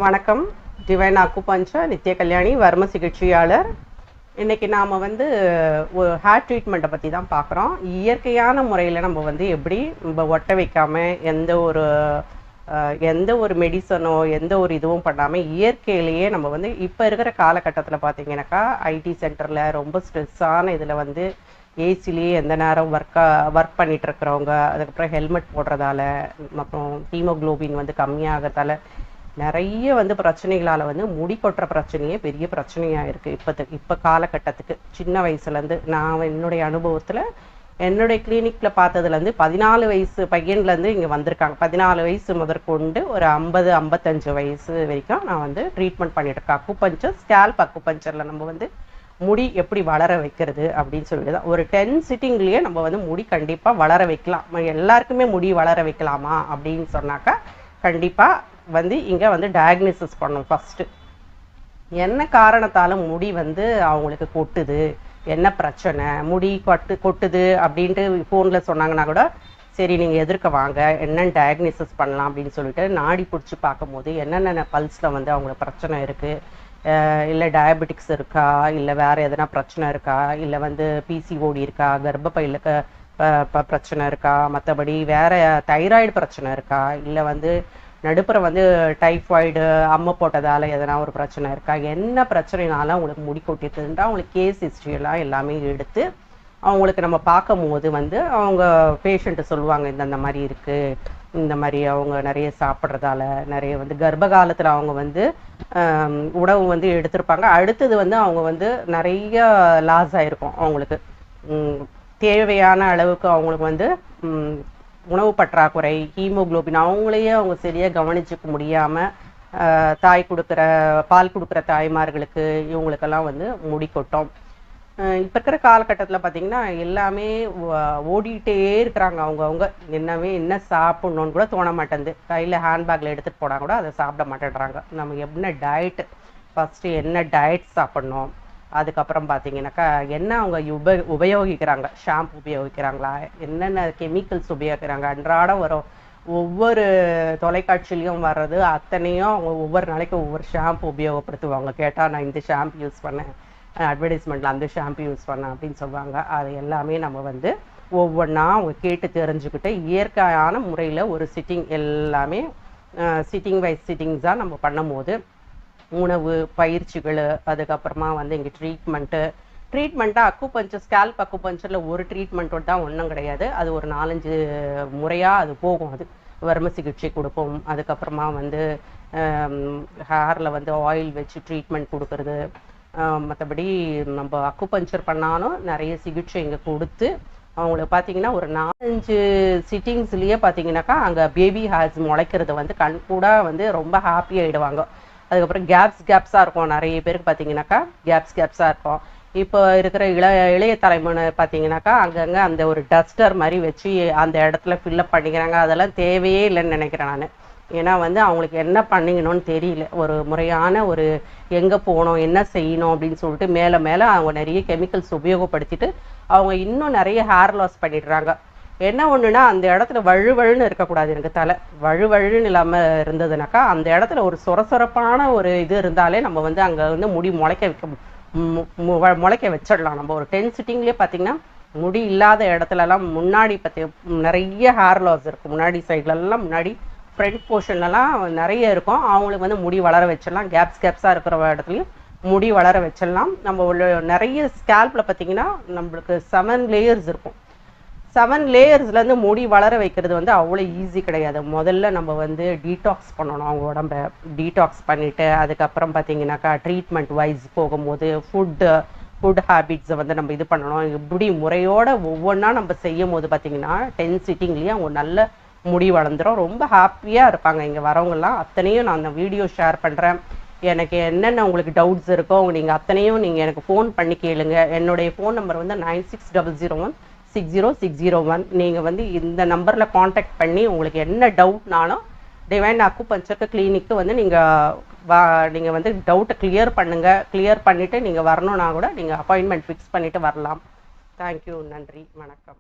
வணக்கம். Divine acupuncture நித்ய கல்யாணி வர்ம சிகிச்சையாளர். இன்றைக்கி நாம் வந்து ஒரு ஹேர் ட்ரீட்மெண்ட்டை பற்றி தான் பார்க்குறோம். இயற்கையான முறையில் நம்ம வந்து எப்படி நம்ம ஒட்ட வைக்காமல் எந்த ஒரு மெடிசனோ எந்த ஒரு இதுவும் பண்ணாமல் இயற்கையிலேயே நம்ம வந்து இப்போ இருக்கிற காலகட்டத்தில் பார்த்தீங்கன்னாக்கா ஐடி சென்டரில் ரொம்ப ஸ்ட்ரெஸ்ஸான இதில் வந்து ஏசிலேயே எந்த நேரம் ஒர்க் பண்ணிகிட்டு இருக்கிறவங்க, அதுக்கப்புறம் ஹெல்மெட் போடுறதால, அப்புறம் ஹீமோக்ளோபின் வந்து கம்மியாகிறதால நிறைய வந்து பிரச்சனைகளால் வந்து முடி கொட்டுற பிரச்சனையே பெரிய பிரச்சனையாக இருக்குது. இப்போ காலகட்டத்துக்கு சின்ன வயசுலேருந்து நான் என்னுடைய அனுபவத்தில் என்னுடைய கிளினிக்கில் பார்த்ததுலேருந்து 14 வயசு பையன்லேருந்து இங்கே வந்திருக்காங்க. 14 வயசு முதற்கொண்டு ஒரு 50-55 வயசு வரைக்கும் நான் வந்து ட்ரீட்மெண்ட் பண்ணிகிட்ருக்கேன். அக்குபஞ்சர், ஸ்கேல்ப் அக்குபஞ்சரில் நம்ம வந்து முடி எப்படி வளர வைக்கிறது அப்படின்னு சொல்லிட்டு தான். ஒரு 10 சிட்டிங்லேயே நம்ம வந்து முடி கண்டிப்பாக வளர வைக்கலாம். எல்லாருக்குமே முடி வளர வைக்கலாமா அப்படின்னு சொன்னாக்கா கண்டிப்பாக வந்து இங்கே வந்து டயக்னிசிஸ் பண்ணணும். ஃபஸ்ட்டு என்ன காரணத்தால் முடி வந்து அவங்களுக்கு கொட்டுது, என்ன பிரச்சனை, முடி கொட்டுது அப்படின்ட்டு ஃபோனில் சொன்னாங்கன்னா கூட சரி நீங்கள் எதிர்க்க வாங்க, என்னென்னு டயக்னிசிஸ் பண்ணலாம் அப்படின்னு சொல்லிட்டு நாடி பிடிச்சி பார்க்கும்போது என்னென்ன பல்ஸில் வந்து அவங்களுக்கு பிரச்சனை இருக்குது, இல்லை டயபெட்டிக்ஸ் இருக்கா, இல்லை வேறு எதனா பிரச்சனை இருக்கா, இல்லை வந்து பிசிஓடி இருக்கா, கர்ப்பப்பையில் பிரச்சனை இருக்கா, மற்றபடி வேறு தைராய்டு பிரச்சனை இருக்கா, இல்லை வந்து நடுப்புற வந்து டைஃபாய்டு அம்மை போட்டதால் எதனா ஒரு பிரச்சனை இருக்கா, என்ன பிரச்சனைனாலும் அவங்களுக்கு முடி கொட்டிட்டுன்றா அவங்களுக்கு கேஸ் ஹிஸ்ட்ரியெல்லாம் எல்லாமே எடுத்து அவங்களுக்கு நம்ம பார்க்கும் போது வந்து அவங்க பேஷண்ட்டு சொல்லுவாங்க இந்த மாதிரி இருக்குது, இந்த மாதிரி அவங்க நிறைய சாப்பிட்றதால நிறைய வந்து கர்ப்ப காலத்தில் அவங்க வந்து உணவு வந்து எடுத்திருப்பாங்க. அடுத்தது வந்து அவங்க வந்து நிறைய லாஸ் ஆகிருக்கும். அவங்களுக்கு தேவையான அளவுக்கு அவங்களுக்கு வந்து உணவு பற்றாக்குறை, ஹீமோக்ளோபின் அவங்களையே அவங்க சரியாக கவனிச்சுக்க முடியாமல் பால் கொடுக்குற தாய்மார்களுக்கு இவங்களுக்கெல்லாம் வந்து முடி கொட்டும். இப்போ இருக்கிற காலகட்டத்தில் பார்த்திங்கன்னா எல்லாமே ஓடிட்டே இருக்கிறாங்க. அவங்கவுங்க என்ன சாப்பிட்ணுன்னு கூட தோண மாட்டேங்குது. கையில் ஹேண்ட்பேக்கில் எடுத்துகிட்டு போனால் கூட அதை சாப்பிட மாட்டேன்றாங்க. நம்ம என்ன டயட்டு ஃபஸ்ட்டு என்ன டயட் சாப்பிட்ணும், அதுக்கப்புறம் பார்த்தீங்கன்னாக்கா என்ன அவங்க உபயோகிக்கிறாங்க, ஷாம்பு உபயோகிக்கிறாங்களா, என்னென்ன கெமிக்கல்ஸ் உபயோகிக்கிறாங்க, அன்றாடம் வரும் ஒவ்வொரு தொலைக்காட்சியிலையும் வர்றது அத்தனையும் அவங்க ஒவ்வொரு நாளைக்கு ஒவ்வொரு ஷாம்பு உபயோகப்படுத்துவாங்க. கேட்டால் நான் இந்த ஷாம்பு யூஸ் பண்ணேன், அட்வர்டைஸ்மெண்ட்டில் அந்த ஷாம்பு யூஸ் பண்ணேன் அப்படின்னு சொல்லுவாங்க. அது எல்லாமே நம்ம வந்து ஒவ்வொன்றா அவங்க கேட்டு தெரிஞ்சுக்கிட்டு இயற்கையான முறையில் ஒரு சிட்டிங் எல்லாமே சிட்டிங் வைஸ் சிட்டிங்ஸாக நம்ம பண்ணும்போது உணவு பயிற்சிகள், அதுக்கப்புறமா வந்து இங்கே ட்ரீட்மெண்ட்டாக அக்குபஞ்சர் ஸ்கேல்ப் அக்குபஞ்சரில் ஒரு ட்ரீட்மெண்ட்டோடு தான் ஒன்றும் கிடையாது. அது ஒரு 4-5 முறையாக அது போகும். அது வர்ம சிகிச்சை கொடுப்போம், அதுக்கப்புறமா வந்து ஹேரில் வந்து ஆயில் வச்சு ட்ரீட்மெண்ட் கொடுக்கறது, மற்றபடி நம்ம அக்குபஞ்சர் பண்ணாலும் நிறைய சிகிச்சை இங்கே கொடுத்து அவங்களுக்கு பார்த்தீங்கன்னா ஒரு 4-5 சிட்டிங்ஸ்லேயே பார்த்தீங்கன்னாக்கா அங்கே பேபி ஹேர்ஸ் முளைக்கிறது வந்து கண்கூட வந்து ரொம்ப ஹாப்பி ஆகிடுவாங்க. அதுக்கப்புறம் கேப்ஸாக இருக்கும். நிறைய பேருக்கு பார்த்தீங்கன்னாக்கா கேப்ஸாக இருக்கும். இப்போ இருக்கிற இளைய தலைமுறை பார்த்தீங்கன்னாக்கா அங்கங்கே அந்த ஒரு டஸ்டர் மாதிரி வச்சு அந்த இடத்துல ஃபில்லப் பண்ணிக்கிறாங்க. அதெல்லாம் தேவையே இல்லைன்னு நினைக்கிறேன் நான். ஏன்னா வந்து அவங்களுக்கு என்ன பண்ணிக்கணும்னு தெரியல. ஒரு முறையான ஒரு எங்கே போகணும் என்ன செய்யணும் அப்படின்னு சொல்லிட்டு மேலே அவங்க நிறைய கெமிக்கல்ஸ் உபயோகப்படுத்திட்டு அவங்க இன்னும் நிறைய ஹேர் லாஸ் பண்ணிடுறாங்க. என்ன ஒன்றுனா அந்த இடத்துல வழுவழுன்னு இருக்கக்கூடாது. எனக்கு தலை வழுவழுன்னு இல்லாமல் இருந்ததுனாக்கா அந்த இடத்துல ஒரு சொரசொரப்பான ஒரு இது இருந்தாலே நம்ம வந்து அங்கே வந்து முடி முளைக்க வச்சிடலாம். நம்ம ஒரு 10 சிட்டிங்லேயே பார்த்திங்கன்னா முடி இல்லாத இடத்துலலாம் முன்னாடி நிறைய ஹேர் லாஸ் இருக்கும். முன்னாடி சைட்லலாம் முன்னாடி ஃப்ரண்ட் போர்ஷன்லலாம் நிறைய இருக்கும். அவங்களுக்கு வந்து முடி வளர வச்சிடலாம். கேப்ஸாக இருக்கிற இடத்துலையும் முடி வளர வச்சிடலாம். நம்ம நிறைய ஸ்கேல்பில் பார்த்திங்கன்னா நம்மளுக்கு 7 லேயர்ஸ் இருக்கும். 7 லேயர்ஸ்லேருந்து முடி வளர வைக்கிறது வந்து அவ்வளோ ஈஸி கிடையாது. முதல்ல நம்ம வந்து டீடாக்ஸ் பண்ணணும். அவங்க உடம்பை டீடாக்ஸ் பண்ணிவிட்டு அதுக்கப்புறம் பார்த்தீங்கன்னாக்கா ட்ரீட்மெண்ட் வைஸ் போகும்போது ஃபுட் ஹேபிட்ஸை வந்து நம்ம இது பண்ணணும். இப்படி முறையோட ஒவ்வொன்றா நம்ம செய்யும் போது பார்த்திங்கன்னா 10 சிட்டிங்லேயே அவங்க நல்ல முடி வளர்ந்துடும். ரொம்ப ஹாப்பியாக இருப்பாங்க இங்கே வரவங்கலாம். அத்தனையும் நான் அந்த வீடியோ ஷேர் பண்ணுறேன். எனக்கு என்னென்ன உங்களுக்கு டவுட்ஸ் இருக்கோ நீங்கள் அத்தனையும் நீங்கள் எனக்கு ஃபோன் பண்ணி கேளுங்க. என்னுடைய ஃபோன் நம்பர் வந்து 9600160601. நீங்கள் வந்து இந்த நம்பரில் காண்டாக்ட் பண்ணி உங்களுக்கு என்ன டவுட்னாலும் டிவைன் அக்குபஞ்சர் கிளினிக்கு வந்து நீங்கள் வந்து டவுட்டை கிளியர் பண்ணிவிட்டு நீங்கள் வரணுன்னா கூட நீங்கள் அப்பாயின்மெண்ட் ஃபிக்ஸ் பண்ணிவிட்டு வரலாம். தேங்க்யூ, நன்றி, வணக்கம்.